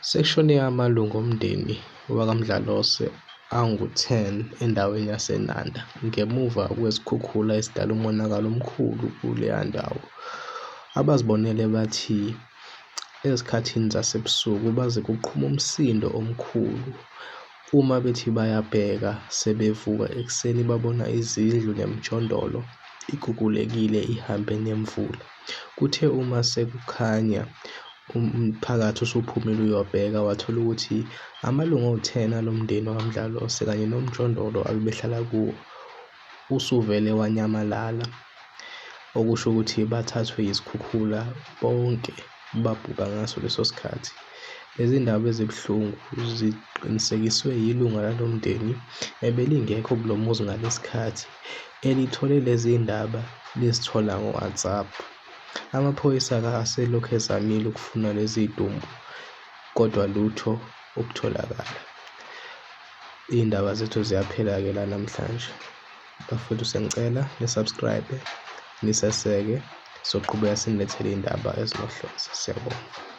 Sekushone amalungu omndeni wakamdlalose angu-10 endaweni yasenanda ngemuva kwezikhukhula ezidala umonakalo omkhulu kuleya ndawo. Abazibonele bathi ezikhathini zasebsuku baze kuqhuma umsindo omkhulu. Uma bethi bayabheka sebevuka ekuseni babona izindlu nemijondolo igugulekile ihambe nemvula. Kuthe uma sekukhanya umphakathi usuphumile uyobheka wathola ukuthi amalungu awu-10 alomndeni wakamdlalose kanye nomjondolo abebehlala kuwo usuvele wanyamalala, okusho ukuthi bathathwe yizikhukhula bonke babhubha ngaso leso sikhathi. Lezi ndaba ezibuhlungu ziqinisekiswe yilunga lalomndeni ebelingekho kulo muzi ngalesi sikhathi, elithole lezi ndaba lizithola ngo-WhatsApp. Amaphoyisa-ke aselokhu ezamile ukufuna lezi dumbu, kodwa lutho ukutholakala. Iy'ndaba zethu ziyaphela-ke la namhlanje. Bafowethu, sengicela ni-subscribe, niseseke, soqhubeka sinilethele iy'ndaba ezinohlonze. Siyabonga.